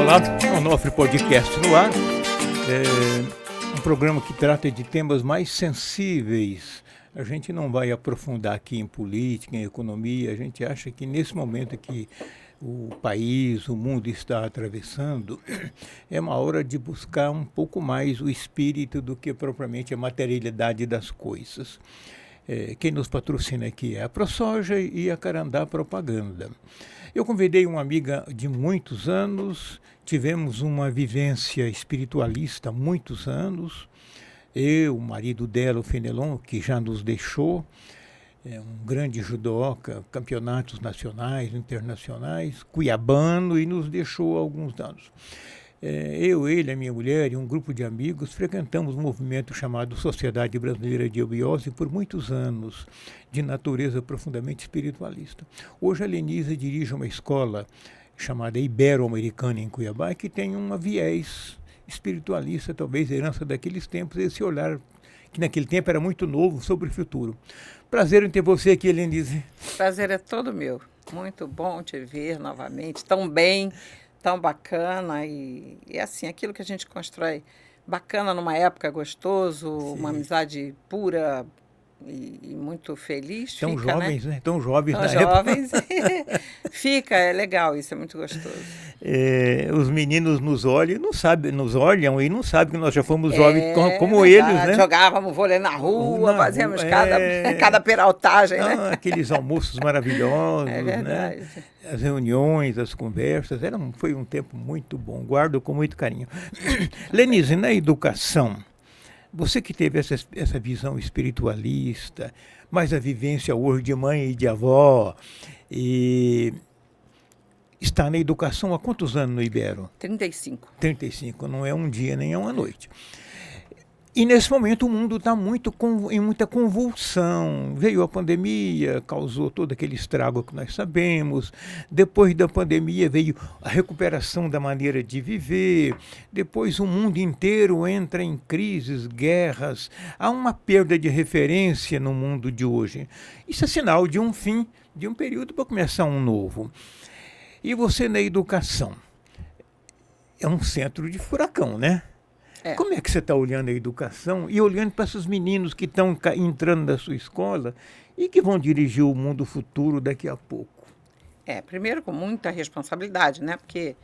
Olá, Onofre Podcast no ar. Um programa que trata de temas mais sensíveis. A gente não vai aprofundar aqui em política, em economia. A gente acha que nesse momento que o país, o mundo está atravessando, é uma hora de buscar um pouco mais o espírito do que propriamente a materialidade das coisas. Quem nos patrocina aqui é a ProSoja e a Carandá Propaganda. Eu convidei uma amiga de muitos anos, tivemos uma vivência espiritualista há muitos anos. Eu, o marido dela, o Fenelon, que já nos deixou, um grande judoca, campeonatos nacionais, internacionais, cuiabano, e nos deixou há alguns anos. Eu, ele, a minha mulher e um grupo de amigos frequentamos um movimento chamado Sociedade Brasileira de Eubiose por muitos anos, de natureza profundamente espiritualista. Hoje a Lenise dirige uma escola chamada Ibero-Americana em Cuiabá, que tem um viés espiritualista, talvez herança daqueles tempos, esse olhar que naquele tempo era muito novo sobre o futuro. Prazer em ter você aqui, Lenise. Prazer é todo meu. Muito bom te ver novamente, tão bem, tão bacana e assim, aquilo que a gente constrói bacana numa época gostoso, sim, uma amizade pura e muito feliz. Tão fica, jovens, né? Tão jovens tão na jovens. época. Fica, é legal, isso é muito gostoso. Os meninos nos olham e não sabem que nós já fomos jovens como eles, né? Jogávamos vôlei na rua, fazíamos cada peraltagem, né? Aqueles almoços maravilhosos, é verdade. Né? As reuniões, as conversas, foi um tempo muito bom, guardo com muito carinho. Lenise, na educação, você que teve essa visão espiritualista, mais a vivência hoje de mãe e de avó, e está na educação há quantos anos no Ibero? 35. 35, não é um dia nem é uma noite. E nesse momento o mundo está em muita convulsão. Veio a pandemia, causou todo aquele estrago que nós sabemos. Depois da pandemia veio a recuperação da maneira de viver. Depois o mundo inteiro entra em crises, guerras. Há uma perda de referência no mundo de hoje. Isso é sinal de um fim, de um período para começar um novo. E você na educação é um centro de furacão, né? Como é que você está olhando a educação e olhando para esses meninos que estão entrando na sua escola e que vão dirigir o mundo futuro daqui a pouco? Primeiro com muita responsabilidade, né? Porque,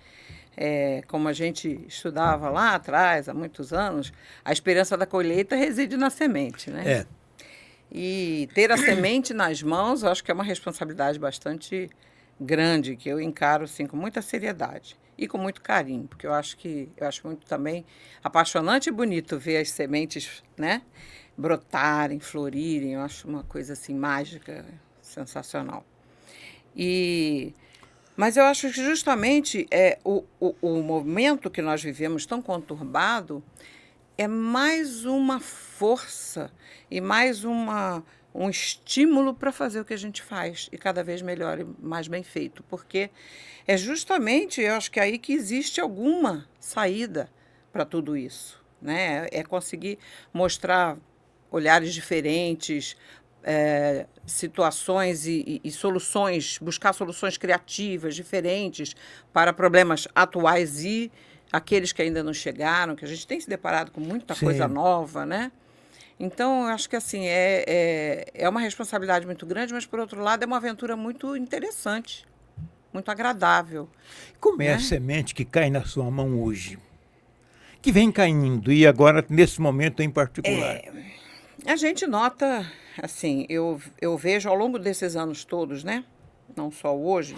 como a gente estudava lá atrás, há muitos anos, a esperança da colheita reside na semente, né? E ter a semente nas mãos, eu acho que é uma responsabilidade bastante grande, que eu encaro assim, com muita seriedade. E com muito carinho, porque eu acho muito também apaixonante e bonito ver as sementes, né, brotarem, florirem. Eu acho uma coisa assim mágica, sensacional. Mas eu acho que justamente o momento que nós vivemos tão conturbado é mais uma força e mais um estímulo para fazer o que a gente faz, e cada vez melhor e mais bem feito, porque é justamente, eu acho que é aí que existe alguma saída para tudo isso, né? É conseguir mostrar olhares diferentes, situações e soluções, buscar soluções criativas, diferentes para problemas atuais e aqueles que ainda não chegaram, que a gente tem se deparado com muita coisa nova, né? Então, eu acho que assim, é uma responsabilidade muito grande, mas, por outro lado, é uma aventura muito interessante, muito agradável. Como é a semente que cai na sua mão hoje? Que vem caindo, e agora, nesse momento em particular? A gente nota, assim, eu vejo ao longo desses anos todos, né? Não só hoje,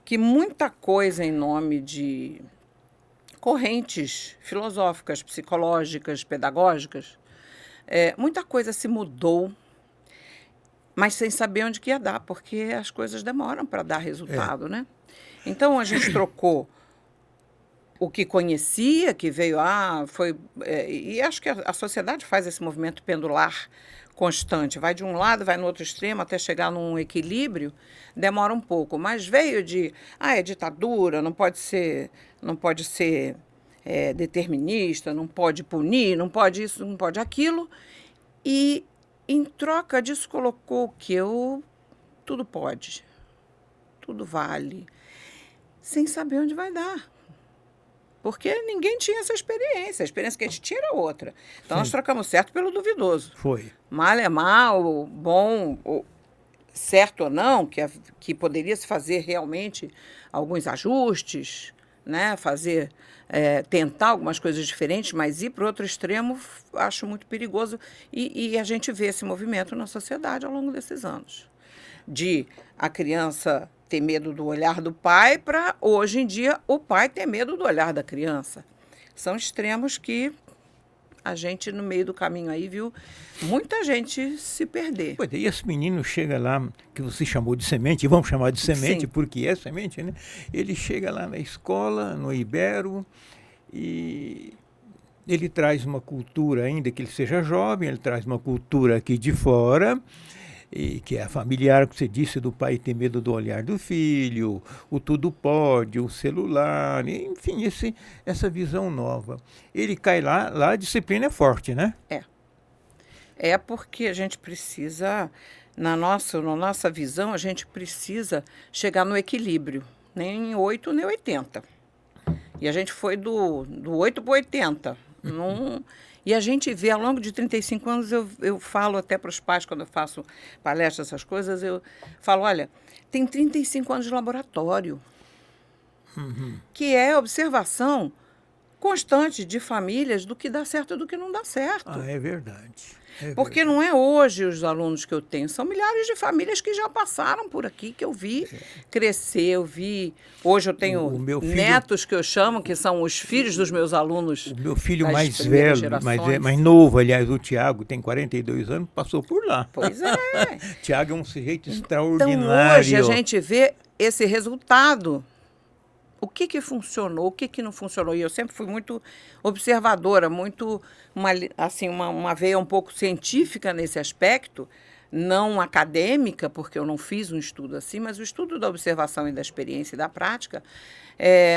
que muita coisa em nome de correntes filosóficas, psicológicas, pedagógicas, muita coisa se mudou, mas sem saber onde que ia dar, porque as coisas demoram para dar resultado, né? Então, a gente trocou o que conhecia, que veio, e acho que a sociedade faz esse movimento pendular constante, vai de um lado, vai no outro extremo, até chegar num equilíbrio, demora um pouco, mas veio é ditadura, não pode ser determinista, não pode punir, não pode isso, não pode aquilo. E, em troca disso, colocou que tudo pode, tudo vale, sem saber onde vai dar. Porque ninguém tinha essa experiência. A experiência que a gente tinha era outra. Então, Sim. nós trocamos certo pelo duvidoso. Foi. Mal é mal, bom, certo ou não, que poderia se fazer realmente alguns ajustes, né? Tentar algumas coisas diferentes, mas ir para o outro extremo, acho muito perigoso. E a gente vê esse movimento na sociedade ao longo desses anos. De a criança ter medo do olhar do pai para, hoje em dia, o pai ter medo do olhar da criança. São extremos que a gente, no meio do caminho aí, viu muita gente se perder. Pois é, e esse menino chega lá, que você chamou de semente, e vamos chamar de semente, Sim. porque é semente, né? Ele chega lá na escola, no Ibero, e ele traz uma cultura, ainda que ele seja jovem, ele traz uma cultura aqui de fora, e que é a familiar, que você disse, do pai ter medo do olhar do filho, o tudo pode, o celular, enfim, essa visão nova. Ele cai lá a disciplina é forte, né? É porque a gente precisa, na nossa visão, a gente precisa chegar no equilíbrio, nem 8 nem 80. E a gente foi do 8 para 80. E a gente vê, ao longo de 35 anos, eu falo até para os pais, quando eu faço palestras, essas coisas, eu falo, olha, tem 35 anos de laboratório, que é observação constante de famílias do que dá certo e do que não dá certo. Ah, é verdade. Porque não é hoje os alunos que eu tenho, são milhares de famílias que já passaram por aqui, que eu vi crescer, eu vi... Hoje eu tenho O meu filho- netos que eu chamo, que são os filhos dos meus alunos. O meu filho das mais primeiras velho, gerações. mais novo, aliás, o Tiago, tem 42 anos, passou por lá. Pois é. Tiago é um sujeito Então, extraordinário. hoje a gente vê esse resultado. O que funcionou, o que não funcionou. E eu sempre fui muito observadora, muito uma veia um pouco científica nesse aspecto, não acadêmica, porque eu não fiz um estudo assim, mas o estudo da observação e da experiência e da prática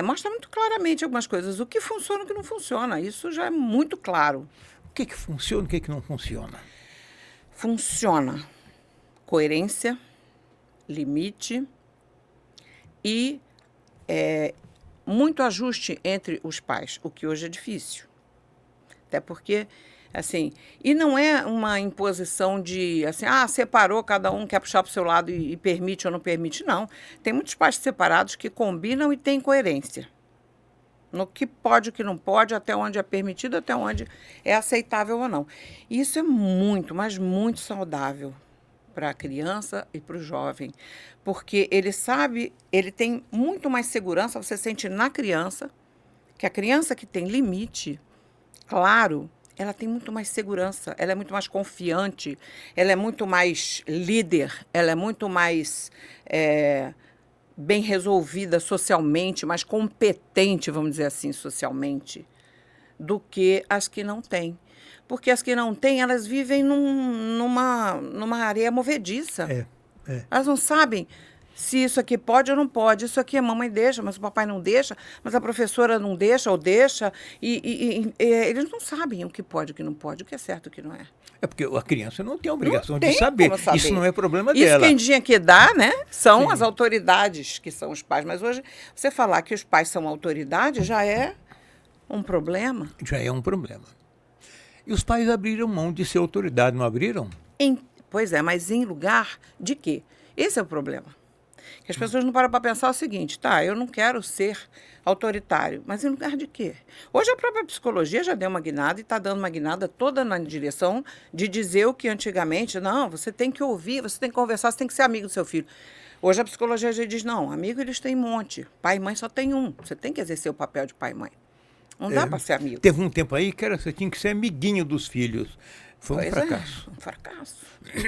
mostra muito claramente algumas coisas. O que funciona e o que não funciona. Isso já é muito claro. O que funciona e o que não funciona? Funciona coerência, limite e muito ajuste entre os pais, o que hoje é difícil. Até porque, assim, e não é uma imposição de, assim, separou, cada um quer puxar para o seu lado e permite ou não permite, não. Tem muitos pais separados que combinam e têm coerência. No que pode, o que não pode, até onde é permitido, até onde é aceitável ou não. E isso é muito, mas muito saudável para a criança e para o jovem, porque ele tem muito mais segurança, você sente na criança, que a criança que tem limite, claro, ela tem muito mais segurança, ela é muito mais confiante, ela é muito mais líder, ela é muito mais bem resolvida socialmente, mais competente, vamos dizer assim, socialmente, do que as que não têm. Porque as que não têm, elas vivem numa areia movediça. Elas não sabem se isso aqui pode ou não pode. Isso aqui a mamãe deixa, mas o papai não deixa, mas a professora não deixa ou deixa. E eles não sabem o que pode e o que não pode, o que é certo e o que não é. É porque a criança não tem a obrigação Não de tem saber. como saber. Isso não é problema Isso dela. quem tinha que dar, né, são Sim. as autoridades, que são os pais. Mas hoje, você falar que os pais são autoridade já é um problema. Já é um problema. E os pais abriram mão de ser autoridade, não abriram? Pois é, mas em lugar de quê? Esse é o problema. Que as pessoas não param para pensar o seguinte, eu não quero ser autoritário, mas em lugar de quê? Hoje a própria psicologia já deu uma guinada e está dando uma guinada toda na direção de dizer o que antigamente, não, você tem que ouvir, você tem que conversar, você tem que ser amigo do seu filho. Hoje a psicologia já diz, não, amigo eles têm um monte, pai e mãe só tem um, você tem que exercer o papel de pai e mãe. Não dá para ser amigo. Teve um tempo aí que você tinha que ser amiguinho dos filhos. Foi um fracasso. Um fracasso.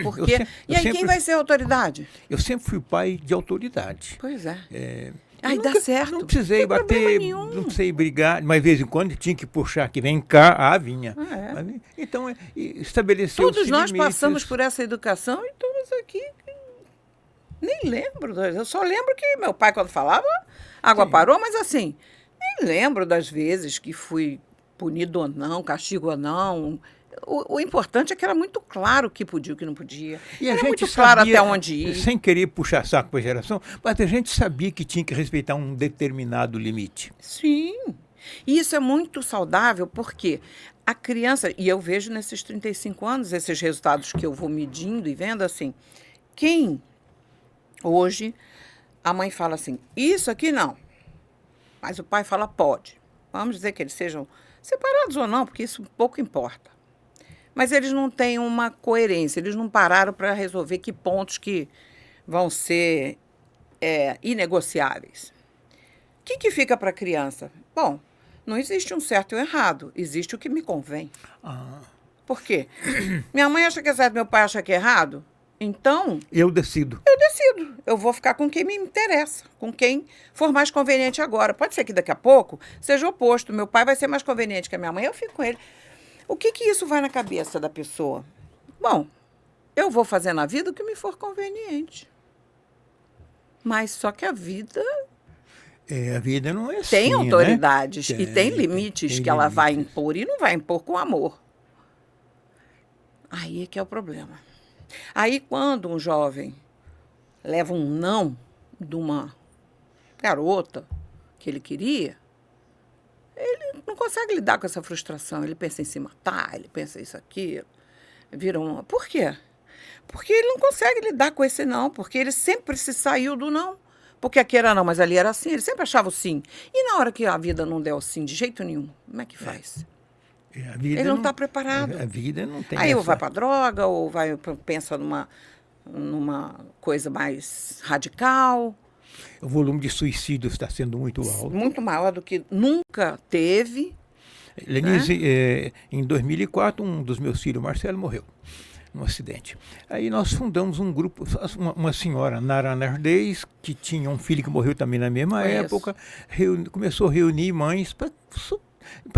Por quê? Quem vai ser a autoridade? Eu sempre fui pai de autoridade. Pois é. Nunca, dá certo. Não precisei não tem bater, nenhum. não precisei brigar, mas de vez em quando tinha que puxar, que vem cá, vinha. Então, estabeleceu Todos nós limites. passamos por essa educação e todos aqui nem lembro. Eu só lembro que meu pai, quando falava, água parou, mas assim, nem lembro das vezes que fui punido ou não, castigo ou não. O importante é que era muito claro o que podia e o que não podia. E a era gente muito claro sabia, até onde ir. sem querer puxar saco para a geração, mas a gente sabia que tinha que respeitar um determinado limite. Sim. E isso é muito saudável porque a criança, e eu vejo nesses 35 anos, esses resultados que eu vou medindo e vendo assim, quem hoje a mãe fala assim, isso aqui não, mas o pai fala pode. Vamos dizer que eles sejam separados ou não, porque isso pouco importa. Mas eles não têm uma coerência, eles não pararam para resolver que pontos que vão ser inegociáveis. O que fica para a criança? Bom, não existe um certo e um errado, existe o que me convém. Por quê? Minha mãe acha que é certo, meu pai acha que é errado, então... Eu decido. Eu vou ficar com quem me interessa, com quem for mais conveniente agora. Pode ser que daqui a pouco seja o oposto, meu pai vai ser mais conveniente que a minha mãe, eu fico com ele. O que isso vai na cabeça da pessoa? Bom, eu vou fazer na vida o que me for conveniente. Mas só que a vida... A vida não é assim, tem autoridades né? e tem limites que ela vai impor e não vai impor com amor. Aí é que é o problema. Aí quando um jovem leva um não de uma garota que ele queria, ele não consegue lidar com essa frustração. Ele pensa em se matar, ele pensa isso, aquilo. Vira uma... Por quê? Porque ele não consegue lidar com esse não, porque ele sempre se saiu do não. Porque aqui era não, mas ali era sim. Ele sempre achava o sim. E na hora que a vida não der o sim de jeito nenhum, como é que faz? Ele não está preparado. A vida não tem Aí ou vai para droga, ou pensa numa coisa mais radical. O volume de suicídios está sendo muito alto. Muito maior do que nunca teve. Lenise, em 2004, um dos meus filhos, Marcelo, morreu num acidente. Aí nós fundamos um grupo, uma senhora, Nara Nardez, que tinha um filho que morreu também na mesma época, começou a reunir mães para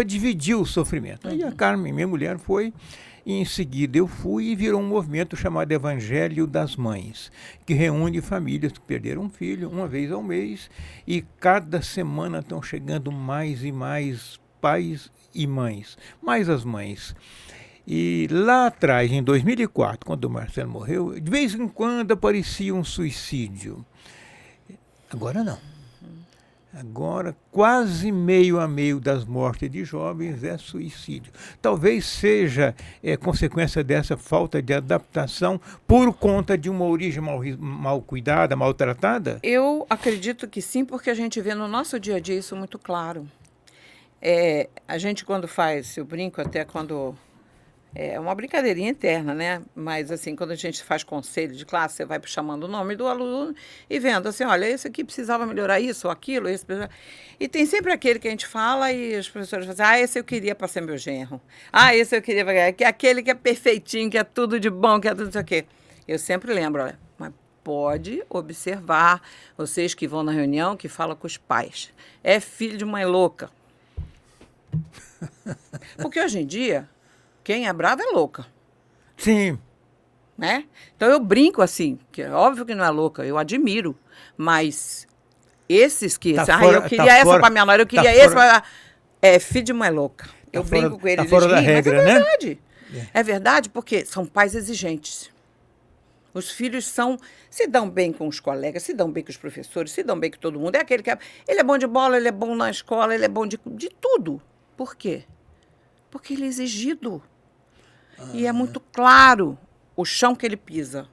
dividir o sofrimento. Aí a Carmen, minha mulher, foi, e em seguida eu fui e virou um movimento chamado Evangelho das Mães, que reúne famílias que perderam um filho uma vez ao mês, e cada semana estão chegando mais e mais pais e mães, mais as mães. E lá atrás, em 2004, quando o Marcelo morreu, de vez em quando aparecia um suicídio. Agora não. Agora, quase meio a meio das mortes de jovens é suicídio. Talvez seja consequência dessa falta de adaptação por conta de uma origem mal cuidada, maltratada? Eu acredito que sim, porque a gente vê no nosso dia a dia isso muito claro. A gente quando faz, eu brinco até quando... É uma brincadeirinha interna, né? Mas, assim, quando a gente faz conselho de classe, você vai chamando o nome do aluno e vendo, assim, olha, esse aqui precisava melhorar isso ou aquilo, esse precisava... E tem sempre aquele que a gente fala e os professores falam assim, esse eu queria para ser meu genro. Esse eu queria para... Que é aquele que é perfeitinho, que é tudo de bom, que é tudo não sei o quê. Eu sempre lembro, olha, mas pode observar, vocês que vão na reunião, que falam com os pais. É filho de mãe louca. Porque hoje em dia... quem é brava é louca. Sim. Né? Então eu brinco assim, que é óbvio que não é louca, eu admiro, mas esses que... eu queria essa para minha nora, eu queria esse para... É filho de mãe louca. Eu brinco com eles, fora da regra, mas é né? verdade. É verdade porque são pais exigentes. Os filhos se dão bem com os colegas, se dão bem com os professores, se dão bem com todo mundo. É aquele que ele é bom de bola, ele é bom na escola, ele é bom de tudo. Por quê? Porque ele é exigido. E é muito claro o chão que ele pisa.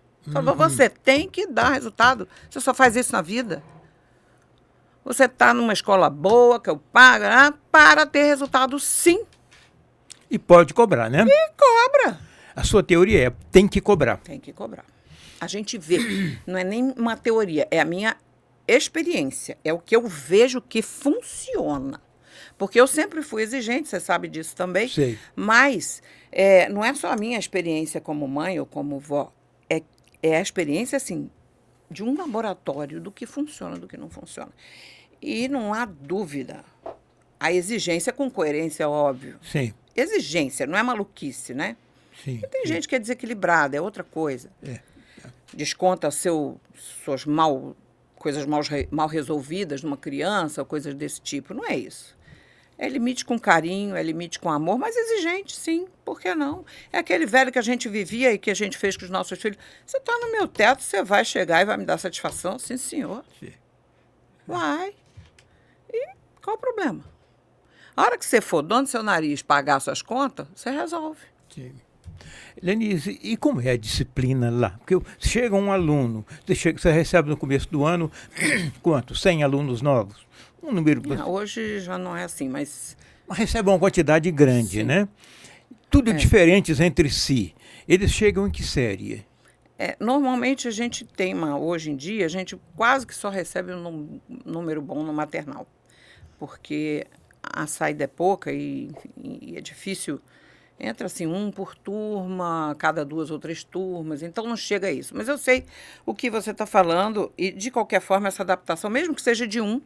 Você tem que dar resultado. Você só faz isso na vida. Você está numa escola boa, que eu pago, para ter resultado, sim. E pode cobrar, né? E cobra. A sua teoria é, tem que cobrar. Tem que cobrar. A gente vê, não é nem uma teoria, é a minha experiência. É o que eu vejo que funciona. Porque eu sempre fui exigente, você sabe disso também. Sei. Mas não é só a minha experiência como mãe ou como vó. É a experiência, assim, de um laboratório do que funciona, do que não funciona. E não há dúvida. A exigência com coerência, óbvio. Sim. Exigência, não é maluquice, né? Sim. E tem gente que é desequilibrada, é outra coisa. Desconta suas coisas mal resolvidas numa criança, ou coisas desse tipo. Não é isso. É limite com carinho, é limite com amor, mas exigente, sim. Por que não? É aquele velho que a gente vivia e que a gente fez com os nossos filhos. Você está no meu teto, você vai chegar e vai me dar satisfação? Sim, senhor. Sim. Vai. E qual o problema? A hora que você for dono do seu nariz pagar suas contas, você resolve. Sim. Lenise, e como é a disciplina lá? Porque chega um aluno, você recebe no começo do ano, quanto? 100 alunos novos? Um número... Hoje já não é assim, mas... Recebe uma quantidade grande, Sim. né? Tudo diferentes entre si. Eles chegam em que série? Normalmente a gente tem hoje em dia, a gente quase que só recebe um número bom no maternal. Porque a saída é pouca e é difícil. Entra assim, um por turma, cada 2 ou 3 turmas, então não chega a isso. Mas eu sei o que você está falando e, de qualquer forma, essa adaptação, mesmo que seja de um,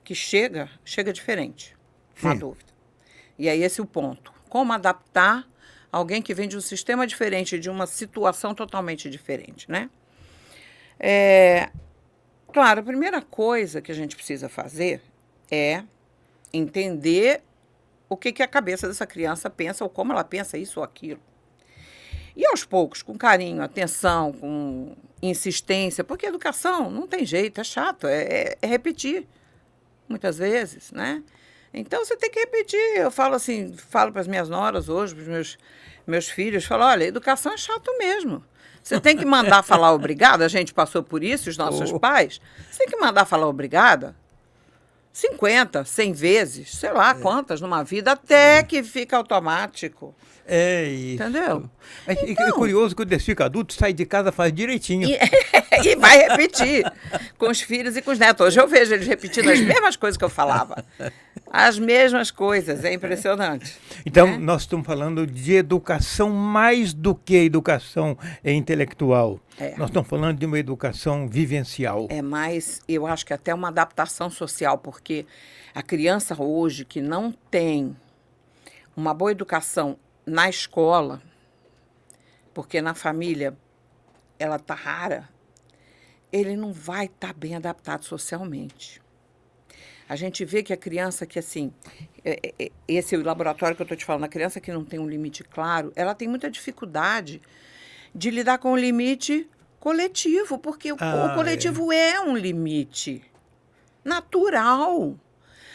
que chega diferente. Não há dúvida. E aí esse é o ponto. Como adaptar alguém que vem de um sistema diferente, de uma situação totalmente diferente, né? Claro, a primeira coisa que a gente precisa fazer é entender o que a cabeça dessa criança pensa ou como ela pensa isso ou aquilo. E aos poucos, com carinho, atenção, com insistência, porque a educação não tem jeito, é chato, é repetir, muitas vezes, né? Então, você tem que repetir. Eu falo assim, falo para as minhas noras hoje, para os meus filhos, falo, olha, educação é chato mesmo. Você tem que mandar falar obrigada, a gente passou por isso, os nossos pais, você tem que mandar falar obrigada 50, 100 vezes, sei lá quantas numa vida, até que fica automático. É isso. Entendeu? Então, é curioso que quando fica adulto, sai de casa, faz direitinho. E vai repetir com os filhos e com os netos. Hoje eu vejo eles repetindo as mesmas coisas que eu falava. As mesmas coisas, é impressionante. Então, nós estamos falando de educação mais do que educação intelectual. Nós estamos falando de uma educação vivencial. É mais, eu acho que até uma adaptação social, porque a criança hoje que não tem uma boa educação na escola, porque na família ela está rara, ele não vai estar bem adaptado socialmente. A gente vê que a criança que, assim, esse é o laboratório que eu estou te falando, a criança que não tem um limite claro, ela tem muita dificuldade de lidar com o limite coletivo, porque o coletivo é um limite natural.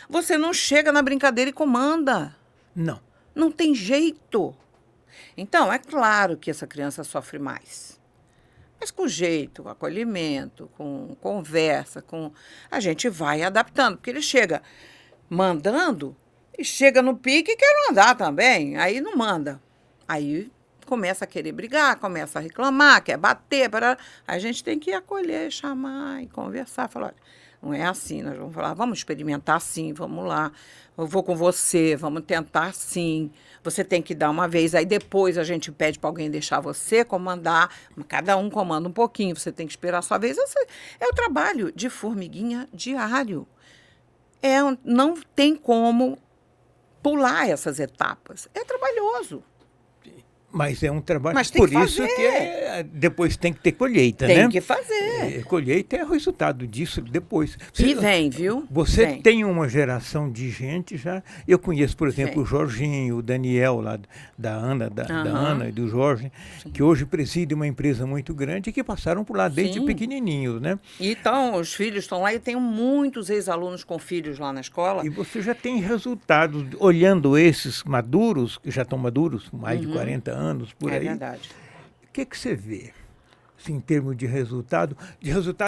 Você não chega na brincadeira e comanda. Não. Não tem jeito. Então, é claro que essa criança sofre mais. Mas com jeito, com acolhimento, com conversa, a gente vai adaptando. Porque ele chega mandando e chega no pique e quer mandar também. Aí não manda. Aí começa a querer brigar, começa a reclamar, quer bater. A gente tem que acolher, chamar e conversar. Falar, olha, não é assim, nós vamos falar, vamos experimentar sim, vamos lá. Eu vou com você, vamos tentar sim. Você tem que dar uma vez, aí depois a gente pede para alguém deixar você comandar, cada um comanda um pouquinho, você tem que esperar a sua vez. É o trabalho de formiguinha diário. Não tem como pular essas etapas. É trabalhoso. Mas é um trabalho, mas tem por que isso fazer. que depois tem que ter colheita, né? Tem que fazer. Colheita é o resultado disso depois. E vem, viu? Você tem uma geração de gente já. Eu conheço, por exemplo, o Jorginho, o Daniel lá da Ana, da Ana e do Jorge, que hoje presidem uma empresa muito grande e que passaram por lá desde pequenininhos, né? Então, os filhos estão lá e tem muitos ex-alunos com filhos lá na escola. E você já tem resultados, olhando esses maduros, que já estão maduros, mais de 40 anos, por aí. É verdade. O que você vê, assim, em termos de resultado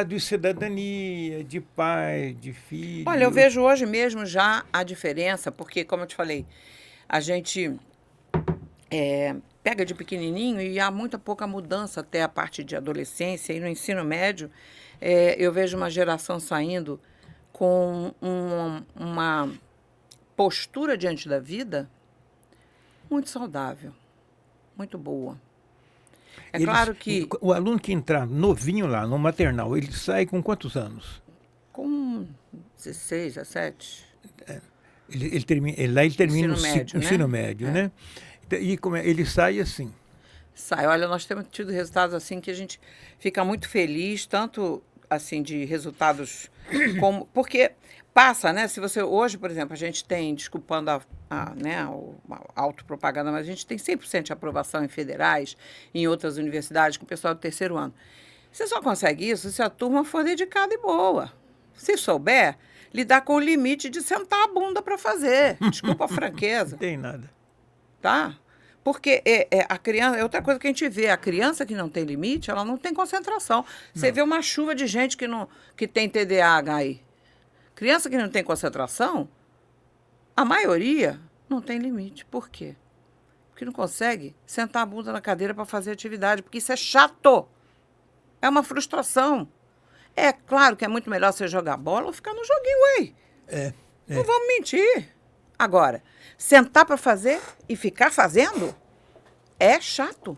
de cidadania, de pai, de filho? Olha, eu vejo hoje mesmo já a diferença, porque, como eu te falei, a gente pega de pequenininho e há muita pouca mudança até a parte de adolescência. E no ensino médio, eu vejo uma geração saindo com uma postura diante da vida muito saudável. Muito boa. Claro que... O aluno que entrar novinho lá, no maternal, ele sai com quantos anos? Com 16, 17. Ele termina o ensino médio, né? E ele sai assim? Sai. Olha, nós temos tido resultados assim que a gente fica muito feliz, tanto assim de resultados como... Porque passa, né? Se você... Hoje, por exemplo, a gente tem, desculpando a autopropaganda, mas a gente tem 100% de aprovação em federais, em outras universidades, com o pessoal do terceiro ano. Você só consegue isso se a turma for dedicada e boa. Se souber lidar com o limite de sentar a bunda para fazer. Desculpa a franqueza. Não tem nada. Tá? Porque a criança, é outra coisa que a gente vê, a criança que não tem limite, ela não tem concentração. Você vê uma chuva de gente que tem TDAH aí. Criança que não tem concentração, a maioria não tem limite. Por quê? Porque não consegue sentar a bunda na cadeira para fazer atividade, porque isso é chato. É uma frustração. É claro que é muito melhor você jogar bola ou ficar no joguinho, ué. Não vamos mentir. Agora, sentar para fazer e ficar fazendo é chato.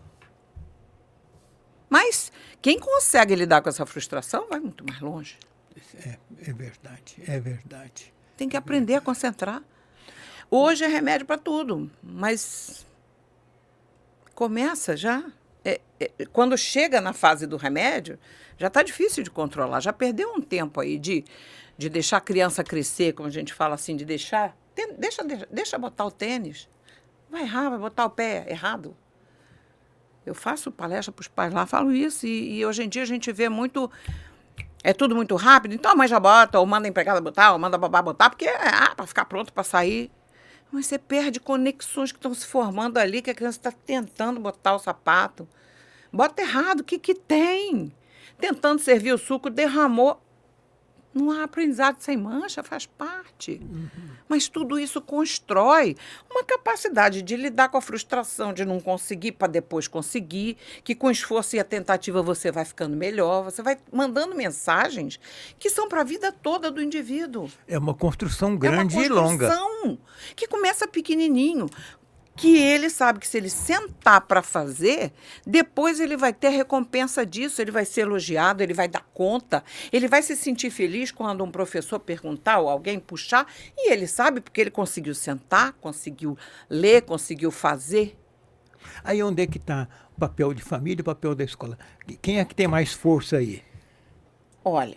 Mas quem consegue lidar com essa frustração vai muito mais longe. É verdade, é verdade. Tem que aprender a concentrar. Hoje é remédio para tudo, mas começa já. Quando chega na fase do remédio, já está difícil de controlar. Já perdeu um tempo aí de deixar a criança crescer, como a gente fala assim, de deixar... Deixa botar o tênis. Vai errar, vai botar o pé errado. Eu faço palestra para os pais lá, falo isso, e hoje em dia a gente vê muito... É tudo muito rápido, então a mãe já bota, ou manda a empregada botar, ou manda a babá botar, porque para ficar pronto para sair. Mas você perde conexões que estão se formando ali, que a criança está tentando botar o sapato. Bota errado, o que tem? Tentando servir o suco, derramou. Não há aprendizado sem mancha, faz parte. Mas tudo isso constrói uma capacidade de lidar com a frustração, de não conseguir para depois conseguir, que com esforço e a tentativa você vai ficando melhor, você vai mandando mensagens que são para a vida toda do indivíduo. É uma construção grande e longa. É uma construção que começa pequenininho, que ele sabe que se ele sentar para fazer, depois ele vai ter recompensa disso, ele vai ser elogiado, ele vai dar conta, ele vai se sentir feliz quando um professor perguntar ou alguém puxar, e ele sabe porque ele conseguiu sentar, conseguiu ler, conseguiu fazer. Aí onde é que está o papel de família e o papel da escola? Quem é que tem mais força aí? Olha,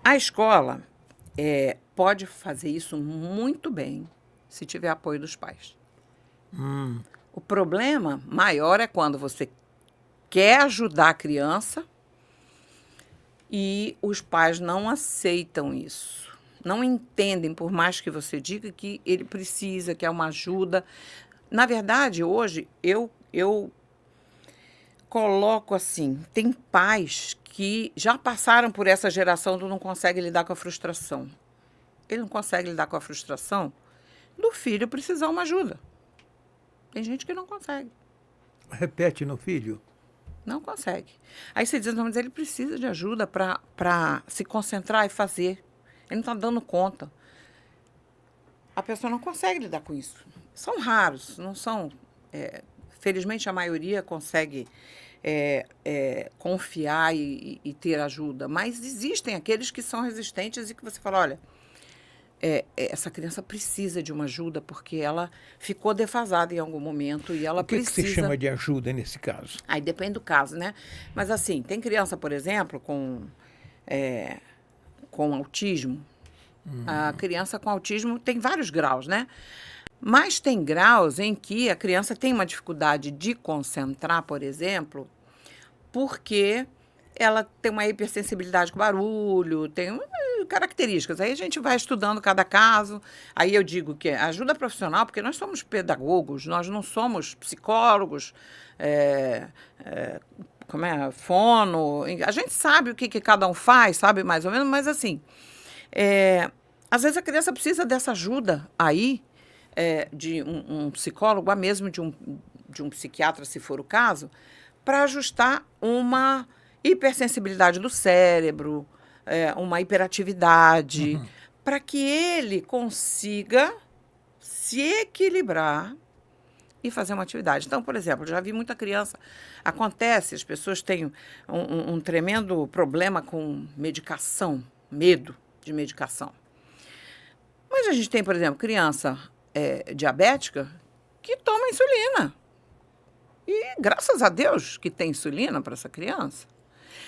a escola pode fazer isso muito bem, se tiver apoio dos pais. O problema maior é quando você quer ajudar a criança e os pais não aceitam isso. Não entendem, por mais que você diga que ele precisa, que é uma ajuda. Na verdade, hoje, eu coloco assim, tem pais que já passaram por essa geração do não consegue lidar com a frustração. Ele não consegue lidar com a frustração do filho precisar uma ajuda. Tem gente que não consegue. Repete no filho? Não consegue. Aí você diz, não, mas ele precisa de ajuda para se concentrar e fazer. Ele não está dando conta. A pessoa não consegue lidar com isso. São raros, não são... felizmente, a maioria consegue confiar e ter ajuda. Mas existem aqueles que são resistentes e que você fala, olha... essa criança precisa de uma ajuda porque ela ficou defasada em algum momento e ela precisa... O que se chama de ajuda nesse caso? Aí depende do caso, né? Mas assim, tem criança, por exemplo, com autismo. A criança com autismo tem vários graus, né? Mas tem graus em que a criança tem uma dificuldade de concentrar, por exemplo, porque ela tem uma hipersensibilidade com barulho, tem características. Aí a gente vai estudando cada caso. Aí eu digo que ajuda profissional, porque nós somos pedagogos, nós não somos psicólogos, fono. A gente sabe o que cada um faz, sabe mais ou menos, mas assim, às vezes a criança precisa dessa ajuda aí, de um psicólogo, ou mesmo de um psiquiatra, se for o caso, para ajustar uma hipersensibilidade do cérebro, uma hiperatividade, para que ele consiga se equilibrar e fazer uma atividade. Então, por exemplo, já vi muita criança... Acontece, as pessoas têm um tremendo problema com medicação, medo de medicação. Mas a gente tem, por exemplo, criança diabética que toma insulina. E graças a Deus que tem insulina para essa criança.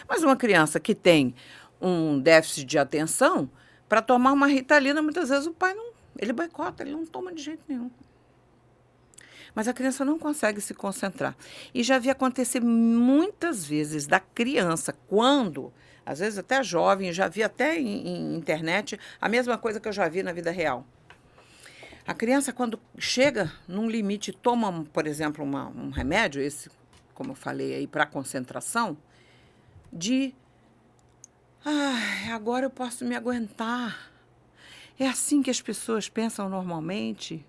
Mas uma criança que tem um déficit de atenção, para tomar uma Ritalina, muitas vezes o pai não... Ele boicota, ele não toma de jeito nenhum. Mas a criança não consegue se concentrar. E já vi acontecer muitas vezes da criança, quando às vezes até jovem, já vi até em internet a mesma coisa que eu já vi na vida real. A criança, quando chega num limite, toma, por exemplo, um remédio, esse, como eu falei aí, para concentração, de, agora eu posso me aguentar. É assim que as pessoas pensam normalmente.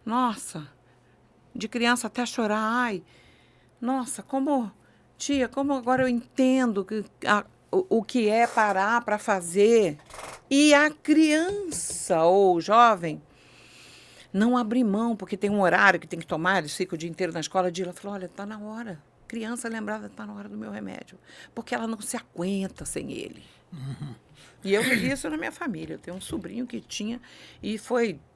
Nossa, de criança até chorar, ai, nossa, tia, como agora eu entendo o que é parar para fazer. E a criança ou o jovem não abre mão, porque tem um horário que tem que tomar, eles ficam o dia inteiro na escola, ela falou, olha, está na hora. Criança lembrava, está na hora do meu remédio. Porque ela não se aguenta sem ele. Uhum. E eu vivi isso na minha família. Eu tenho um sobrinho que tinha e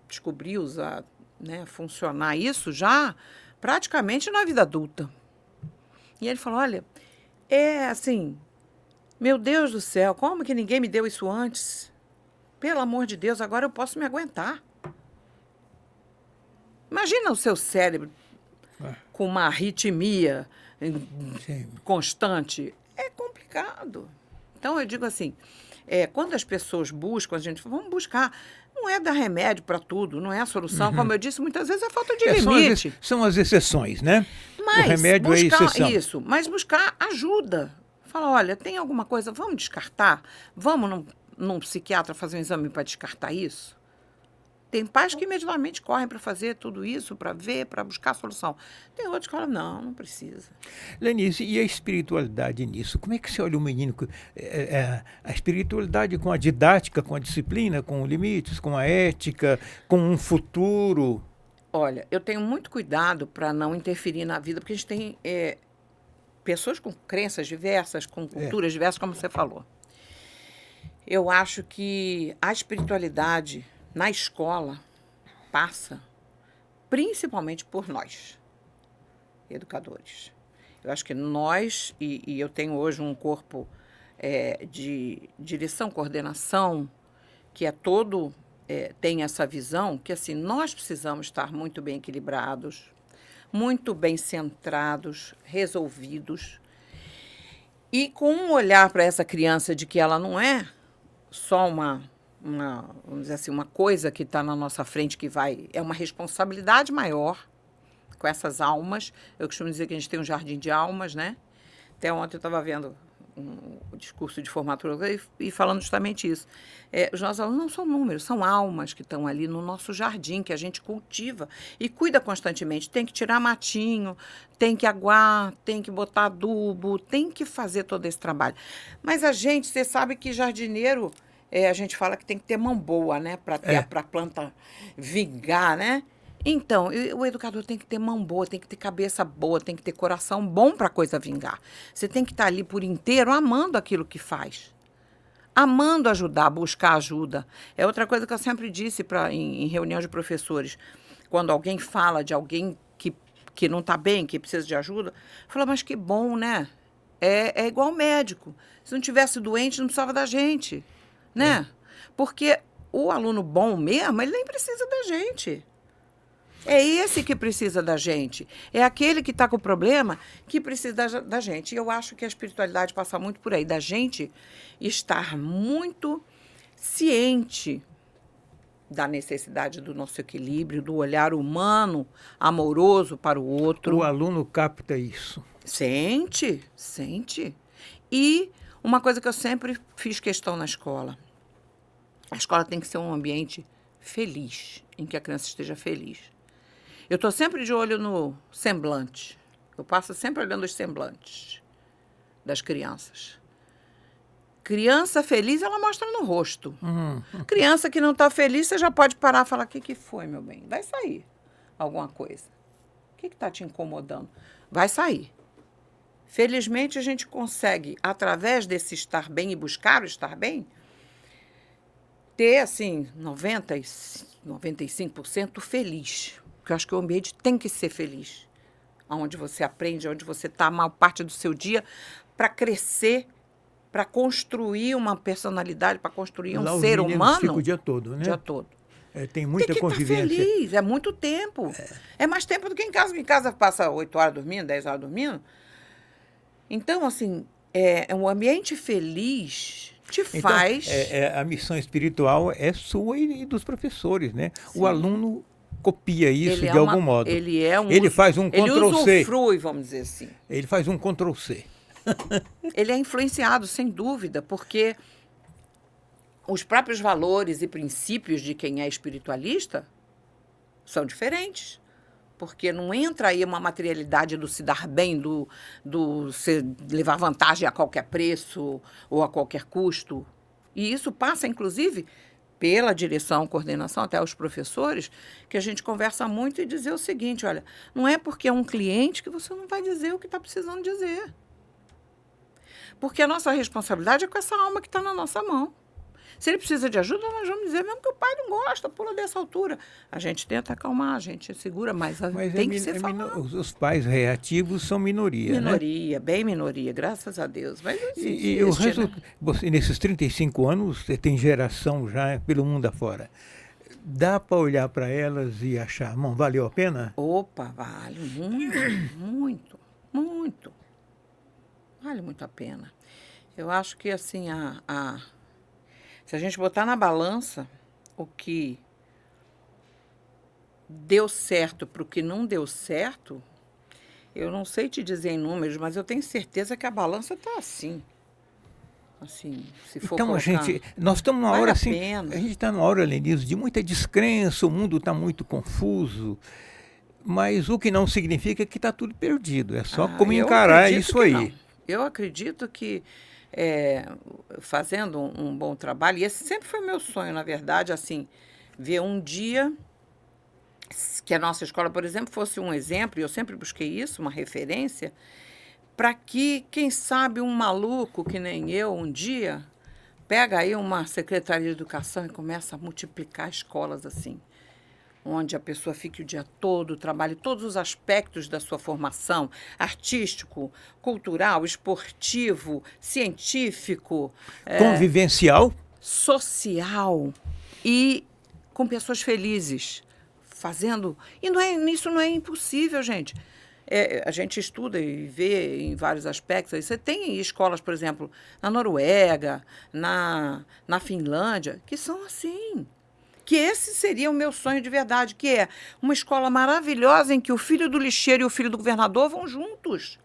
descobriu usar, né, funcionar isso já praticamente na vida adulta. E ele falou, olha, assim, meu Deus do céu, como que ninguém me deu isso antes? Pelo amor de Deus, agora eu posso me aguentar. Imagina o seu cérebro com uma arritmia constante. É complicado. Então, eu digo assim, quando as pessoas buscam, a gente fala, vamos buscar. Não é dar remédio para tudo, não é a solução. Uhum. Como eu disse, muitas vezes é falta de limite. São as exceções, né? Mas o remédio é exceção. Isso, mas buscar ajuda. Fala, olha, tem alguma coisa, vamos descartar? Vamos num psiquiatra fazer um exame para descartar isso? Tem pais que imediatamente correm para fazer tudo isso, para ver, para buscar a solução. Tem outros que falam, não precisa. Lenice, e a espiritualidade nisso? Como é que você olha o menino? A espiritualidade com a didática, com a disciplina, com limites, com a ética, com um futuro? Olha, eu tenho muito cuidado para não interferir na vida, porque a gente tem pessoas com crenças diversas, com culturas diversas, como você falou. Eu acho que a espiritualidade na escola passa principalmente por nós, educadores. Eu acho que nós, e eu tenho hoje um corpo de direção, coordenação, que tem essa visão, que assim, nós precisamos estar muito bem equilibrados, muito bem centrados, resolvidos, e com um olhar para essa criança de que ela não é só vamos dizer assim, uma coisa que está na nossa frente é uma responsabilidade maior com essas almas. Eu costumo dizer que a gente tem um jardim de almas, né? Até ontem eu estava vendo um discurso de formatura e falando justamente isso. Os nossos alunos não são números, são almas que estão ali no nosso jardim, que a gente cultiva e cuida constantemente. Tem que tirar matinho, tem que aguar, tem que botar adubo, tem que fazer todo esse trabalho. Mas você sabe que jardineiro... a gente fala que tem que ter mão boa, né? Para a planta vingar, né? Então, o educador tem que ter mão boa, tem que ter cabeça boa, tem que ter coração bom para a coisa vingar. Você tem que estar ali por inteiro amando aquilo que faz. Amando ajudar, buscar ajuda. É outra coisa que eu sempre disse em reunião de professores. Quando alguém fala de alguém que não está bem, que precisa de ajuda, fala, mas que bom, né? É igual médico. Se não tivesse doente, não precisava da gente. Né? Porque o aluno bom mesmo, ele nem precisa da gente. É esse que precisa da gente. É aquele que está com problema que precisa da gente. E eu acho que a espiritualidade passa muito por aí, da gente estar muito ciente da necessidade do nosso equilíbrio, do olhar humano, amoroso para o outro. O aluno capta isso. Sente. E uma coisa que eu sempre fiz questão na escola. A escola tem que ser um ambiente feliz, em que a criança esteja feliz. Eu estou sempre de olho no semblante. Eu passo sempre olhando os semblantes das crianças. Criança feliz, ela mostra no rosto. Criança que não está feliz, você já pode parar e falar, o que foi, meu bem? Vai sair alguma coisa. O que está te incomodando? Vai sair. Felizmente, a gente consegue, através desse estar bem e buscar o estar bem, ter, assim, 95% feliz. Porque eu acho que o ambiente tem que ser feliz. Onde você aprende, onde você está a maior parte do seu dia, para crescer, para construir uma personalidade, para construir um ser humano. Fica o dia todo, né? O dia todo. Tem muita convivência. Tem que estar feliz, é muito tempo. É mais tempo do que em casa. Em casa passa 8 horas dormindo, 10 horas dormindo. Então, assim, um ambiente feliz te Então, faz... a missão espiritual é sua e dos professores, né? Sim. O aluno copia isso Ele é de algum modo. Ele faz um ele Ctrl+C. usufrui, vamos dizer assim. Ele faz um Ctrl+C. Ele é influenciado, sem dúvida, porque os próprios valores e princípios de quem é espiritualista são diferentes. Porque não entra aí uma materialidade do se dar bem, do se levar vantagem a qualquer preço ou a qualquer custo. E isso passa, inclusive, pela direção, coordenação, até os professores, que a gente conversa muito e dizer o seguinte, olha, não é porque é um cliente que você não vai dizer o que está precisando dizer. Porque a nossa responsabilidade é com essa alma que está na nossa mão. Se ele precisa de ajuda, nós vamos dizer, mesmo que o pai não gosta, pula dessa altura. A gente tenta acalmar, a gente segura, mas tem que ser falado. Os pais reativos são minoria, Minoria, né? Bem minoria, graças a Deus. Mas não existe, né? Você, nesses 35 anos, você tem geração já pelo mundo afora. Dá para olhar para elas e achar, não, valeu a pena? Opa, vale muito, muito, muito. Vale muito a pena. Eu acho que, assim, se a gente botar na balança o que deu certo para o que não deu certo, eu não sei te dizer em números, mas eu tenho certeza que a balança está assim. Assim, se for então, colocar, nós estamos numa vale hora a assim, pena. a gente está numa hora, Lenise, de muita descrença, o mundo está muito confuso, mas o que não significa que está tudo perdido, é só como Eu encarar acredito isso que aí. não. Eu acredito que fazendo um bom trabalho, e esse sempre foi meu sonho, na verdade, assim, ver um dia que a nossa escola, por exemplo, fosse um exemplo, e eu sempre busquei isso, uma referência, para que, quem sabe, um maluco que nem eu, um dia, pega aí uma Secretaria de Educação e começa a multiplicar escolas assim, onde a pessoa fique o dia todo, trabalhe todos os aspectos da sua formação, artístico, cultural, esportivo, científico, Convivencial? social e com pessoas felizes, fazendo... E isso não é impossível, gente. A gente estuda e vê em vários aspectos. Aí você tem escolas, por exemplo, na Noruega, na Finlândia, que são assim. Que esse seria o meu sonho de verdade, que é uma escola maravilhosa em que o filho do lixeiro e o filho do governador vão juntos.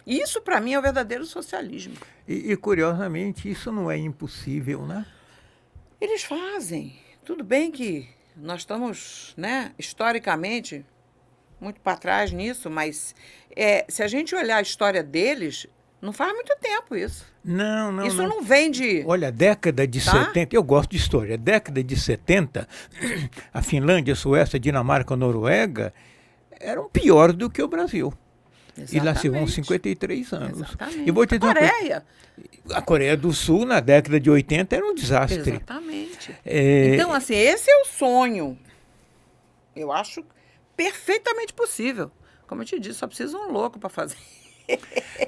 Isso, para mim, é o verdadeiro socialismo. E, curiosamente, isso não é impossível, né? Eles fazem. Tudo bem que nós estamos, né, historicamente, muito para trás nisso, mas se a gente olhar a história deles, não faz muito tempo isso. Não. Isso não vem de... Olha, década de 70, eu gosto de história, década de 70, a Finlândia, a Suécia, a Dinamarca, a Noruega eram piores do que o Brasil. Exatamente. E lá se vão 53 anos. Exatamente. E vou te dizer uma coisa, Coreia. a Coreia do Sul, na década de 80, era um desastre. Exatamente. Então, assim, esse é o sonho. Eu acho perfeitamente possível. Como eu te disse, só precisa um louco para fazer.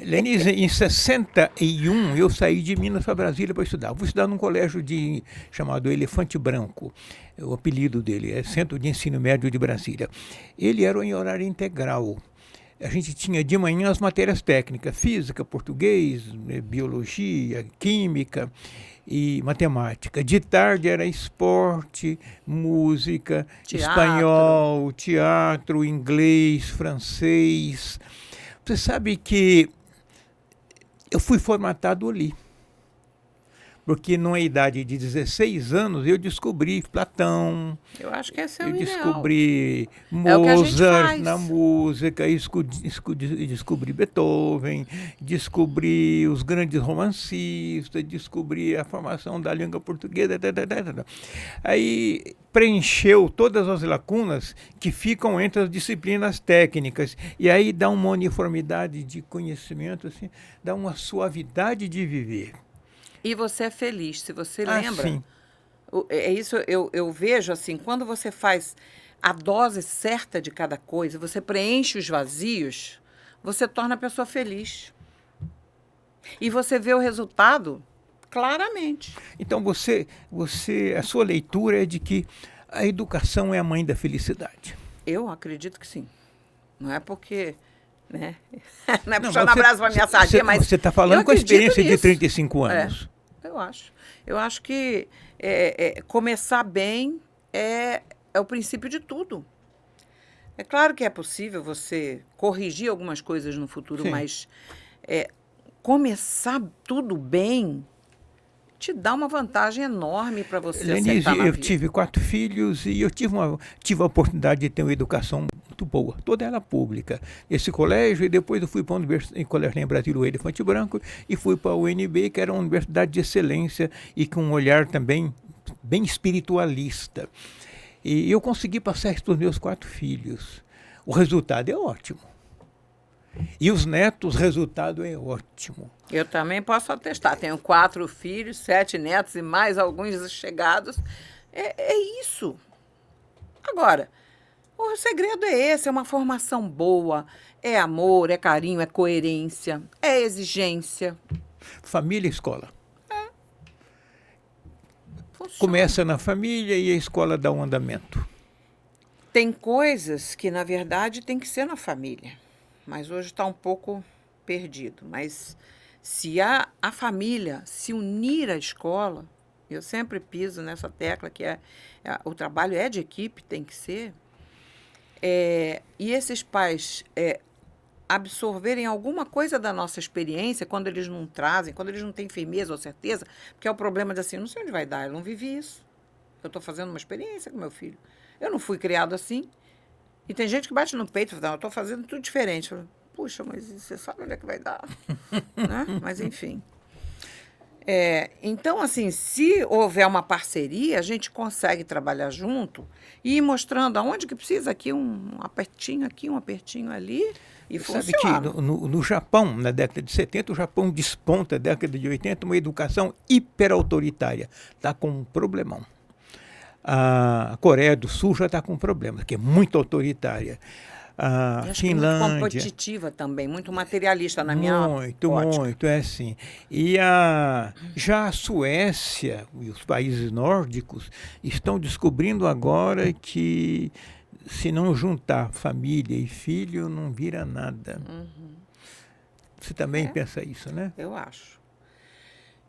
Lenise, em 61 eu saí de Minas para Brasília para estudar. Vou estudar num colégio chamado Elefante Branco. O apelido dele é Centro de Ensino Médio de Brasília. Ele era em horário integral. A gente tinha de manhã as matérias técnicas, física, português, biologia, química e matemática. De tarde era esporte, música, espanhol, teatro, inglês, francês. Você sabe que eu fui formatado ali. Porque numa idade de 16 anos eu descobri Platão. Eu acho que esse é o ideal. Eu descobri Mozart na música, descobri Beethoven, descobri os grandes romancistas, descobri a formação da língua portuguesa. Aí preencheu todas as lacunas que ficam entre as disciplinas técnicas. E aí dá uma uniformidade de conhecimento, assim, dá uma suavidade de viver. E você é feliz, se você lembra. Sim. É isso, eu vejo assim, quando você faz a dose certa de cada coisa, você preenche os vazios, você torna a pessoa feliz. E você vê o resultado claramente. Então a sua leitura é de que a educação é a mãe da felicidade. Eu acredito que sim. Não é porque... né? Não é Não, puxando mas a brasa para minha sardinha, mas você está eu falando com a acredito experiência de nisso. 35 anos. Eu acho. Eu acho que começar bem é o princípio de tudo. É claro que é possível você corrigir algumas coisas no futuro, Sim. mas começar tudo bem te dá uma vantagem enorme para você Lenise, acertar na eu vida. tive 4 filhos e eu tive a oportunidade de ter uma educação muito boa, toda ela pública. Esse colégio, e depois eu fui para em colégio lá em Brasília, o Elefante Branco, e fui para a UNB, que era uma universidade de excelência e com um olhar também bem espiritualista. E eu consegui passar isso para os meus 4 filhos. O resultado é ótimo. E os netos, o resultado é ótimo. Eu também posso atestar. Tenho 4 filhos, 7 netos e mais alguns chegados. É isso. Agora, o segredo é esse, é uma formação boa, é amor, é carinho, é coerência, é exigência. Família e escola. Funciona. Começa na família e a escola dá um andamento. Tem coisas que, na verdade, tem que ser na família. Mas hoje está um pouco perdido. Mas se a família se unir à escola, eu sempre piso nessa tecla que o trabalho é de equipe, tem que ser. E esses pais absorverem alguma coisa da nossa experiência quando eles não trazem, quando eles não têm firmeza ou certeza, porque é o problema de assim, não sei onde vai dar, eu não vivi isso. Eu estou fazendo uma experiência com meu filho. Eu não fui criado assim. E tem gente que bate no peito e fala, eu estou fazendo tudo diferente. Eu falo, puxa, mas você sabe onde é que vai dar? Né? Mas, enfim. Então, assim, se houver uma parceria, a gente consegue trabalhar junto e ir mostrando aonde que precisa, aqui um apertinho ali, e Sabe funciona. que no Japão, na década de 70, o Japão desponta, na década de 80, uma educação hiperautoritária. Está com um problemão. A Coreia do Sul já está com um problema, que é muito autoritária. A Eu acho que muito Finlândia... competitiva também, muito materialista na minha ótica. Muito, é assim. E já a Suécia e os países nórdicos estão descobrindo agora que se não juntar família e filho, não vira nada. Uhum. Você também pensa isso, né? Eu acho.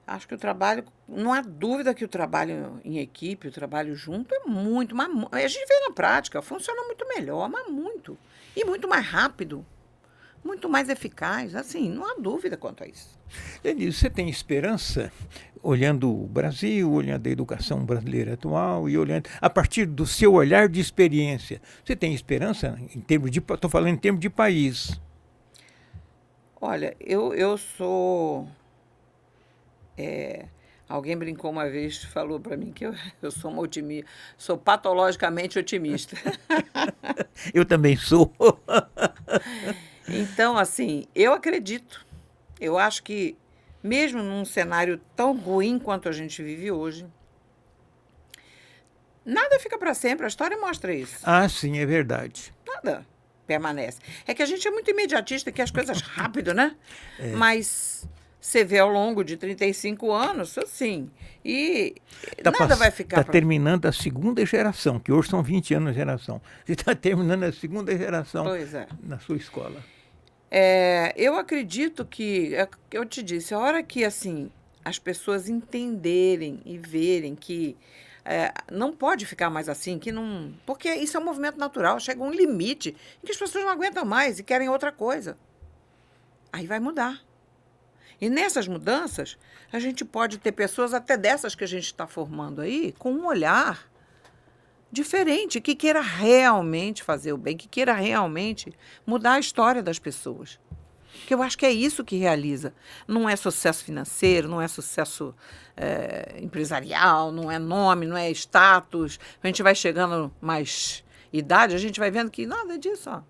Acho que o trabalho, não há dúvida que o trabalho em equipe, o trabalho junto é muito, mas a gente vê na prática, funciona muito melhor, mas muito. E muito mais rápido, muito mais eficaz, assim, não há dúvida quanto a isso. Denise, você tem esperança, olhando o Brasil, olhando a educação brasileira atual e olhando, a partir do seu olhar de experiência, você tem esperança em termos de, estou falando em termos de país? Olha, eu sou... alguém brincou uma vez, falou para mim que eu sou uma otimista, sou patologicamente otimista. Eu também sou. Então, assim, eu acredito. Eu acho que, mesmo num cenário tão ruim quanto a gente vive hoje, nada fica para sempre, a história mostra isso. Ah, sim, é verdade. Nada permanece. É que a gente é muito imediatista, quer as coisas rápido, né? Mas você vê ao longo de 35 anos, assim, e nada vai ficar... Está terminando a segunda geração, que hoje são 20 anos de geração. Você está terminando a segunda geração na sua escola. Eu acredito que, eu te disse, a hora que, assim, as pessoas entenderem e verem que não pode ficar mais assim, que não... Porque isso é um movimento natural, chega um limite em que as pessoas não aguentam mais e querem outra coisa. Aí vai mudar. E nessas mudanças, a gente pode ter pessoas, até dessas que a gente está formando aí, com um olhar diferente, que queira realmente fazer o bem, que queira realmente mudar a história das pessoas. Porque eu acho que é isso que realiza. Não é sucesso financeiro, não é sucesso empresarial, não é nome, não é status. A gente vai chegando mais idade, a gente vai vendo que nada disso, ó.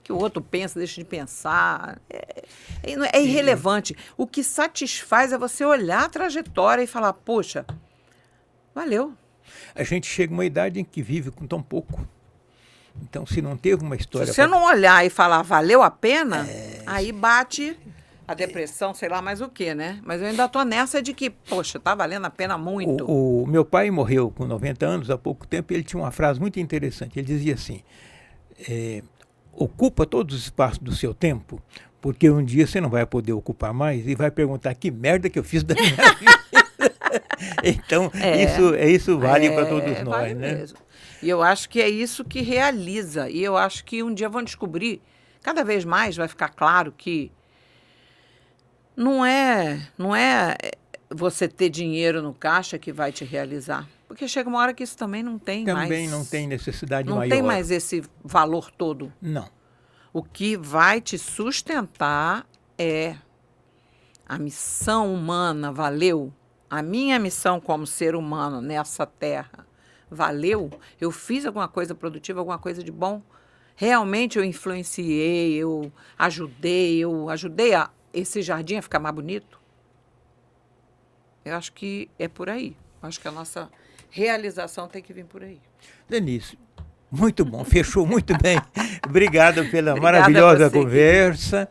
Que o outro pensa, deixa de pensar. É irrelevante. O que satisfaz é você olhar a trajetória e falar, poxa, valeu. A gente chega a uma idade em que vive com tão pouco. Então, se não teve uma história... Se você não olhar e falar, valeu a pena, aí bate a depressão, sei lá mais o quê, né? Mas eu ainda estou nessa de que, poxa, tá valendo a pena muito. O meu pai morreu com 90 anos, há pouco tempo, e ele tinha uma frase muito interessante. Ele dizia assim, ocupa todos os espaços do seu tempo, porque um dia você não vai poder ocupar mais e vai perguntar que merda que eu fiz da minha vida. Então, isso vale para todos nós, vale né? mesmo. E eu acho que é isso que realiza. E eu acho que um dia vão descobrir, cada vez mais vai ficar claro que não é você ter dinheiro no caixa que vai te realizar. Porque chega uma hora que isso também não tem mais. Também não tem necessidade Não maior. tem mais esse valor todo. Não. O que vai te sustentar é a missão humana, valeu? A minha missão como ser humano nessa terra, valeu? Eu fiz alguma coisa produtiva, alguma coisa de bom? Realmente eu influenciei, eu ajudei esse jardim a ficar mais bonito? Eu acho que é por aí. Eu acho que a nossa realização tem que vir por aí. Denise, muito bom, fechou muito bem. Obrigado pela Obrigada maravilhosa a você, conversa.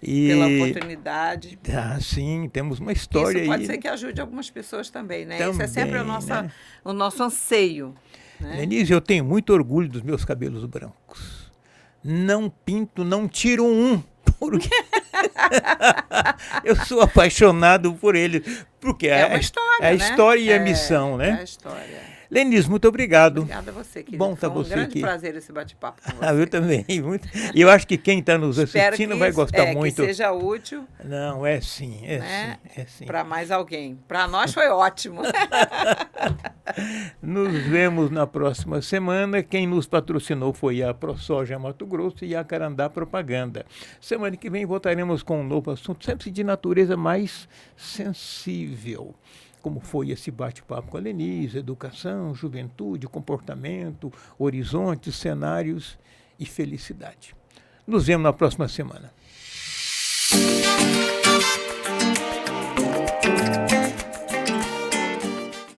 E pela oportunidade. Sim, temos uma história Isso pode aí. ser que ajude algumas pessoas também, né? Também, Isso é sempre né? o nosso anseio. Né? Denise, eu tenho muito orgulho dos meus cabelos brancos. Não pinto, não tiro um. Porque eu sou apaixonado por ele. Porque É uma história, é a né? história e a missão, né? É a história. Denise, muito obrigado. Obrigada a você, querido. Bom estar Foi um você grande aqui. prazer esse bate-papo com você. Eu também. E eu acho que quem está nos Espero assistindo que vai gostar que muito. seja útil, Não, é sim, né? é sim. Para mais alguém. Para nós foi ótimo. Nos vemos na próxima semana. Quem nos patrocinou foi a ProSoja Mato Grosso e a Carandá Propaganda. Semana que vem voltaremos com um novo assunto, sempre de natureza mais sensível. Como foi esse bate-papo com a Denise, educação, juventude, comportamento, horizontes, cenários e felicidade. Nos vemos na próxima semana.